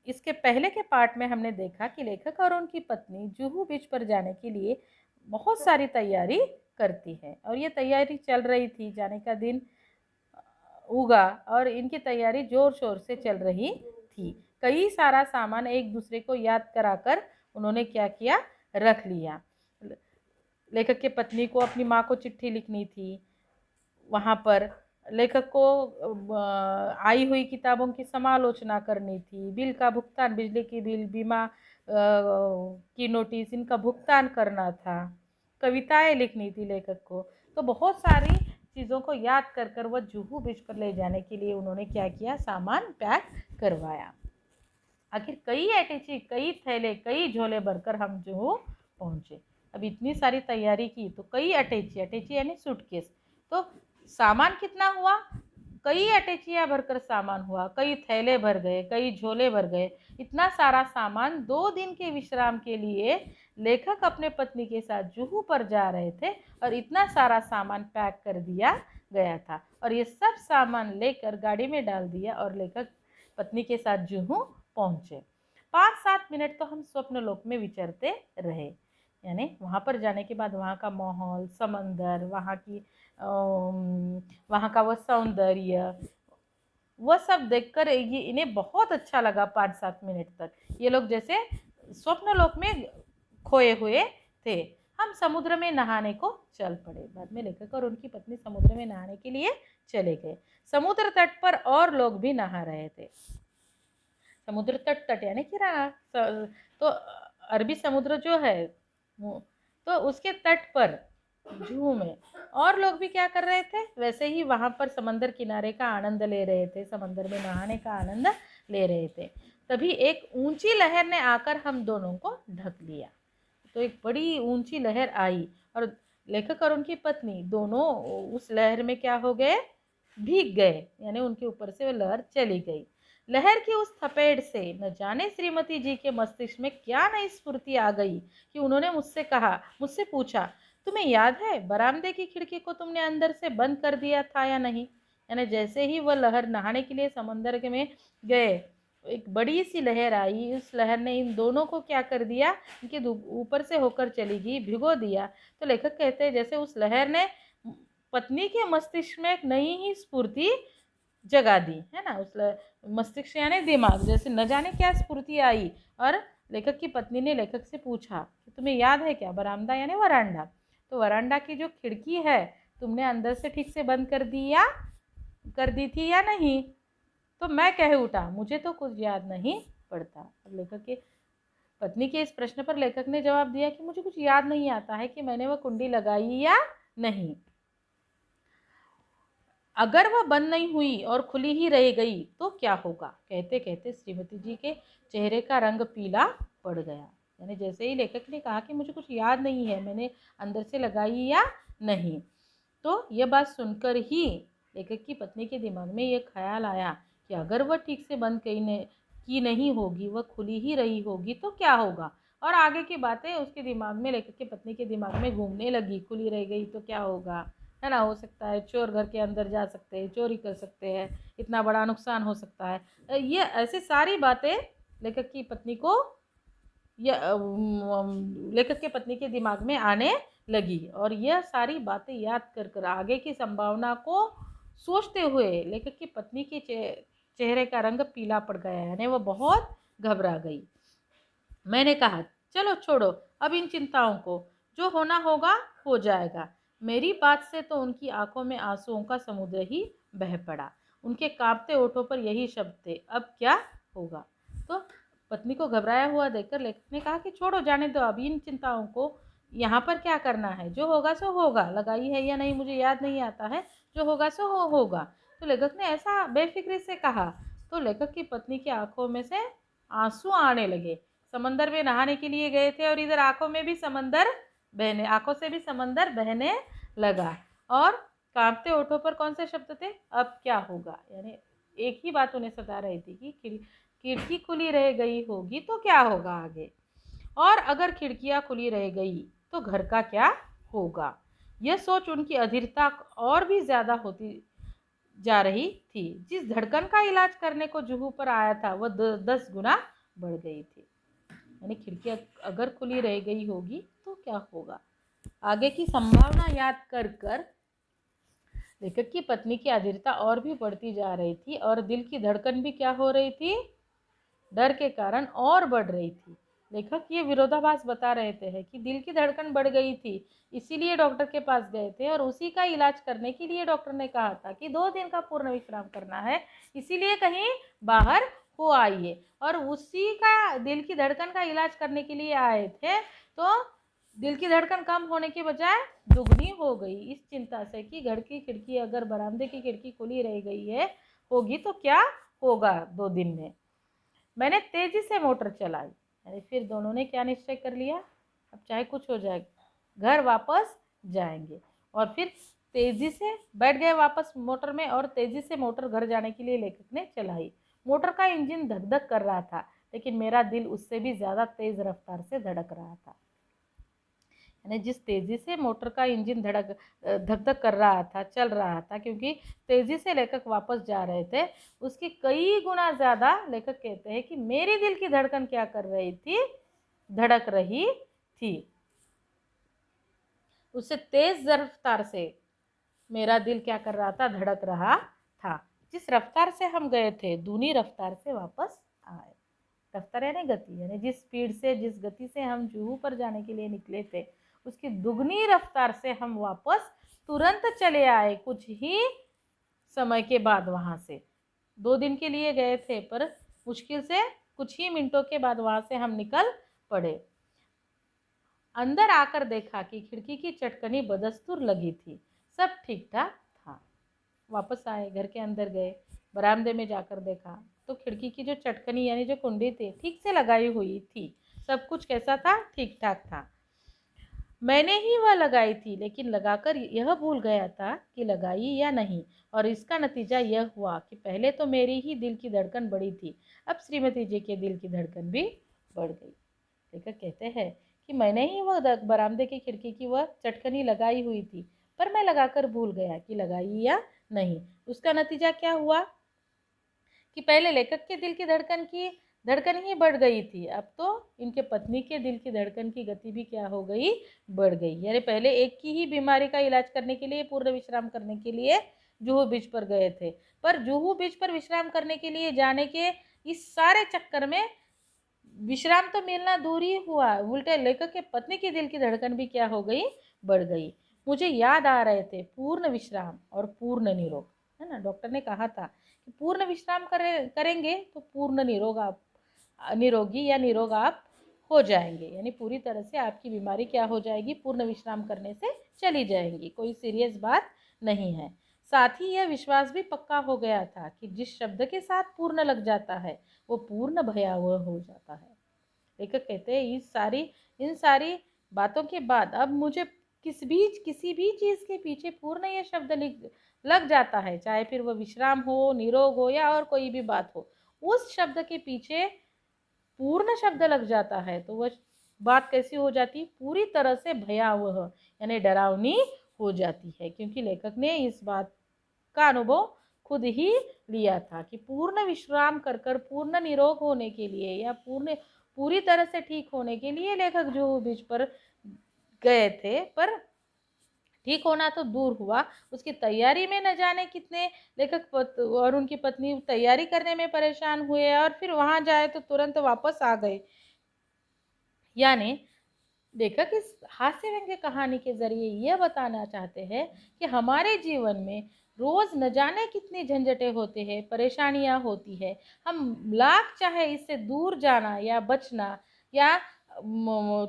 इसके पहले के पार्ट में हमने देखा कि लेखक और उनकी पत्नी जुहू बीच पर जाने के लिए बहुत सारी तैयारी करती है और ये तैयारी चल रही थी। जाने का दिन उगा और इनकी तैयारी जोर शोर से चल रही थी। कई सारा सामान एक दूसरे को याद कराकर उन्होंने क्या किया, रख लिया। लेखक की पत्नी को अपनी माँ को चिट्ठी लिखनी थी। वहाँ पर लेखक को आई हुई किताबों की समालोचना करनी थी। बिल का भुगतान, बिजली की बिल, बीमा की नोटिस, इनका भुगतान करना था। कविताएं लिखनी थी लेखक को। तो बहुत सारी चीज़ों को याद कर कर वह जुहू बीच पर ले जाने के लिए उन्होंने क्या किया, सामान पैक करवाया। आखिर कई अटैची, कई थैले, कई झोले भरकर हम जुहू पहुंचे। अब इतनी सारी तैयारी की तो कई अटैची, अटैची यानी सूटकेस, तो सामान कितना हुआ, कई अटैचियाँ भरकर सामान हुआ, कई थैले भर गए, कई झोले भर गए। इतना सारा सामान 2 दिन के विश्राम के लिए लेखक अपने पत्नी के साथ जुहू पर जा रहे थे और इतना सारा सामान पैक कर दिया गया था और ये सब सामान लेकर गाड़ी में डाल दिया और लेखक पत्नी के साथ जुहू पहुंचे। 5-7 मिनट तो हम स्वप्न लोक में विचरते रहे, यानी वहाँ पर जाने के बाद वहाँ का माहौल, समंदर, वहाँ का वह सौंदर्य, वह सब देखकर ये इन्हें बहुत अच्छा लगा। 5-7 मिनट तक ये लोग जैसे स्वप्न लोक में खोए हुए थे। हम समुद्र में नहाने को चल पड़े। बाद में लेखक और उनकी पत्नी समुद्र में नहाने के लिए चले गए। समुद्र तट पर और लोग भी नहा रहे थे। समुद्र तट, तट यानी किनारा, तो अरबी समुद्र जो है तो उसके तट पर जुहू में और लोग भी क्या कर रहे थे, वैसे ही वहाँ पर समंदर किनारे का आनंद ले रहे थे, समंदर में नहाने का आनंद ले रहे थे। तभी एक ऊंची लहर ने आकर हम दोनों को ढक लिया। तो एक बड़ी ऊंची लहर आई और लेखक और उनकी पत्नी दोनों उस लहर में क्या हो गए, भीग गए, यानी उनके ऊपर से वो लहर चली गई। लहर की उस थपेड़ से न जाने श्रीमती जी के मस्तिष्क में क्या नई स्फूर्ति आ गई कि उन्होंने मुझसे पूछा, तुम्हें याद है बरामदे की खिड़की को तुमने अंदर से बंद कर दिया था या नहीं। यानी जैसे ही वह लहर नहाने के लिए समंदर में गए, एक बड़ी सी लहर आई। उस लहर ने इन दोनों को क्या कर दिया, इनके ऊपर से होकर चली गई, भिगो दिया। तो लेखक कहते हैं जैसे उस लहर ने पत्नी के मस्तिष्क में एक नई ही स्फूर्ति जगा दी, है ना। उस मस्तिष्क यानी दिमाग, जैसे न जाने क्या स्फूर्ति आई और लेखक की पत्नी ने लेखक से पूछा कि तुम्हें याद है क्या, बरामदा यानी वरांडा, तो वरांडा की जो खिड़की है तुमने अंदर से ठीक से बंद कर दी थी या नहीं। तो मैं कह उठा, मुझे तो कुछ याद नहीं पड़ता। अब लेखक के पत्नी के इस प्रश्न पर लेखक ने जवाब दिया कि मुझे कुछ याद नहीं आता है कि मैंने वह कुंडी लगाई या नहीं। अगर वह बंद नहीं हुई और खुली ही रह गई तो क्या होगा। कहते कहते श्रीमती जी के चेहरे का रंग पीला पड़ गया। यानी जैसे ही लेखक ने कहा कि मुझे कुछ याद नहीं है, मैंने अंदर से लगाई या नहीं, तो यह बात सुनकर ही लेखक की पत्नी के दिमाग में यह ख्याल आया कि अगर वह ठीक से बंद की नहीं होगी, वह खुली ही रही होगी तो क्या होगा। और आगे की बातें उसके दिमाग में, लेखक की पत्नी के दिमाग में घूमने लगी। खुली रह गई तो क्या होगा, है ना, हो सकता है चोर घर के अंदर जा सकते हैं, चोरी कर सकते हैं, इतना बड़ा नुकसान हो सकता है। ये ऐसी सारी बातें लेखक की पत्नी को लेखक के पत्नी के दिमाग में आने लगी और यह सारी बातें याद कर कर आगे की संभावना को सोचते हुए लेखक की पत्नी के चेहरे का रंग पीला पड़ गया, यानी वह बहुत घबरा गई। मैंने कहा, चलो छोड़ो अब इन चिंताओं को, जो होना होगा हो जाएगा। मेरी बात से तो उनकी आंखों में आंसुओं का समुद्र ही बह पड़ा। उनके कांपते ओठों पर यही शब्द थे, अब क्या होगा। तो पत्नी को घबराया हुआ देखकर लेखक ने कहा कि छोड़ो, जाने दो अब इन चिंताओं को, यहाँ पर क्या करना है, जो होगा सो होगा, लगाई है या नहीं मुझे याद नहीं आता है, जो होगा सो होगा। तो लेखक ने ऐसा बेफिक्री से कहा तो लेखक की पत्नी की आंखों में से आंसू आने लगे। समंदर में नहाने के लिए गए थे और इधर आंखों से भी समंदर बहने लगा और कांपते ओठों पर कौन से शब्द थे, अब क्या होगा। यानी एक ही बात उन्हें सता रही थी कि खिड़की खुली रह गई होगी तो क्या होगा आगे, और अगर खिड़कियां खुली रह गई तो घर का क्या होगा। यह सोच उनकी अधीरता और भी ज्यादा होती जा रही थी। जिस धड़कन का इलाज करने को जुहू पर आया था वह 10 गुना बढ़ गई थी। यानी खिड़की अगर खुली रह गई होगी तो क्या होगा। आगे की संभावना याद कर कर लेखक की पत्नी की अधीरता और भी बढ़ती जा रही थी और दिल की धड़कन भी क्या हो रही थी, डर के कारण और बढ़ रही थी। लेखक ये विरोधाभास बता रहे थे कि दिल की धड़कन बढ़ गई थी, इसीलिए डॉक्टर के पास गए थे और उसी का इलाज करने के लिए डॉक्टर ने कहा था कि 2 दिन का पूर्ण विश्राम करना है, इसीलिए कहीं बाहर हो आइए। और उसी का दिल की धड़कन का इलाज करने के लिए आए थे, तो दिल की धड़कन कम होने के बजाय दुगनी हो गई इस चिंता से कि घर की खिड़की, अगर बरामदे की खिड़की खुली रह गई है होगी तो क्या होगा 2 दिन में। मैंने तेजी से मोटर चलाई। यानी फिर दोनों ने क्या निश्चय कर लिया, अब चाहे कुछ हो जाए घर वापस जाएंगे। और फिर तेजी से बैठ गए वापस मोटर में और तेजी से मोटर घर जाने के लिए लेखक ने चलाई। मोटर का इंजन धक धक कर रहा था, लेकिन मेरा दिल उससे भी ज्यादा तेज रफ्तार से धड़क रहा था। यानी जिस तेजी से मोटर का इंजन धक धक कर रहा था, चल रहा था, क्योंकि तेजी से लेखक वापस जा रहे थे, उसकी कई गुना ज्यादा लेखक कहते हैं कि मेरी दिल की धड़कन क्या कर रही थी, धड़क रही थी। उससे तेज रफ्तार से मेरा दिल क्या कर रहा था, धड़क रहा था। जिस रफ्तार से हम गए थे दूनी रफ्तार से वापस आए। रफ्तार यानी गति, यानी जिस स्पीड से, जिस गति से हम जुहू पर जाने के लिए निकले थे, उसकी दुगनी रफ्तार से हम वापस तुरंत चले आए कुछ ही समय के बाद। वहां से 2 दिन के लिए गए थे, पर मुश्किल से कुछ ही मिनटों के बाद वहां से हम निकल पड़े। अंदर आकर देखा कि खिड़की की चटकनी बदस्तूर लगी थी, सब ठीक ठाक था। वापस आए, घर के अंदर गए, बरामदे में जाकर देखा तो खिड़की की जो चटकनी यानी जो कुंडी थी ठीक से लगाई हुई थी। सब कुछ कैसा था, ठीक ठाक था। मैंने ही वह लगाई थी, लेकिन लगाकर यह भूल गया था कि लगाई या नहीं। और इसका नतीजा यह हुआ कि पहले तो मेरी ही दिल की धड़कन बढ़ी थी, अब श्रीमती जी के दिल की धड़कन भी बढ़ गई। लेखक कहते हैं कि मैंने ही वह बरामदे की खिड़की की वह चटकनी लगाई हुई थी, पर मैं लगाकर भूल गया कि लगाई या नहीं। उसका नतीजा क्या हुआ कि पहले लेखक के दिल की धड़कन ही बढ़ गई थी, अब तो इनके पत्नी के दिल की धड़कन की गति भी क्या हो गई, बढ़ गई। यानी पहले एक की ही बीमारी का इलाज करने के लिए, पूर्ण विश्राम करने के लिए जुहू बीच पर गए थे, पर जुहू बीच पर विश्राम करने के लिए जाने के इस सारे चक्कर में विश्राम तो मिलना दूर ही हुआ, उल्टे लेखक के पत्नी की दिल की धड़कन भी क्या हो गई, बढ़ गई। मुझे याद आ रहे थे पूर्ण विश्राम और पूर्ण निरोग, है ना। डॉक्टर ने कहा था कि पूर्ण विश्राम करेंगे तो पूर्ण निरोगी या निरोग आप हो जाएंगे, यानी पूरी तरह से आपकी बीमारी क्या हो जाएगी, पूर्ण विश्राम करने से चली जाएंगी, कोई सीरियस बात नहीं है। साथ ही यह विश्वास भी पक्का हो गया था कि जिस शब्द के साथ पूर्ण लग जाता है वो पूर्ण भयावह हो जाता है। लेखक कहते हैं इन सारी बातों के बाद अब मुझे किसी भी चीज के पीछे पूर्ण यह शब्द लग जाता है, चाहे फिर वह विश्राम हो, निरोग हो या और कोई भी बात हो, उस शब्द के पीछे पूर्ण शब्द लग जाता है तो वह बात कैसी हो जाती, पूरी तरह से भयावह यानी डरावनी हो जाती है। क्योंकि लेखक ने इस बात का अनुभव खुद ही लिया था कि पूर्ण विश्राम कर कर पूर्ण निरोग होने के लिए या पूरी तरह से ठीक होने के लिए लेखक जुहू बीच पर गए थे, पर ठीक होना तो दूर हुआ, उसकी तैयारी में न जाने कितने लेखक और उनकी पत्नी तैयारी करने में परेशान हुए और फिर वहां जाए तो तुरंत वापस आ गए। यानी लेखक इस हास्य व्यंग्य कहानी के जरिए यह बताना चाहते हैं कि हमारे जीवन में रोज न जाने कितनी झंझटें होते हैं, परेशानियां होती है, हम लाख चाहे इससे दूर जाना या बचना या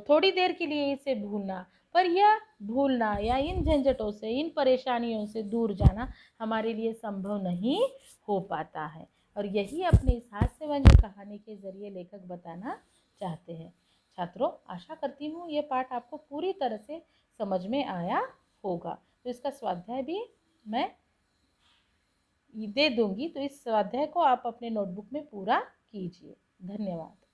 थोड़ी देर के लिए इसे भूलना, पर यह भूलना या इन झंझटों से, इन परेशानियों से दूर जाना हमारे लिए संभव नहीं हो पाता है। और यही अपने इस हास्य व्यंग्य कहानी के जरिए लेखक बताना चाहते हैं। छात्रों, आशा करती हूँ ये पाठ आपको पूरी तरह से समझ में आया होगा। तो इसका स्वाध्याय भी मैं दे दूंगी, तो इस स्वाध्याय को आप अपने नोटबुक में पूरा कीजिए। धन्यवाद।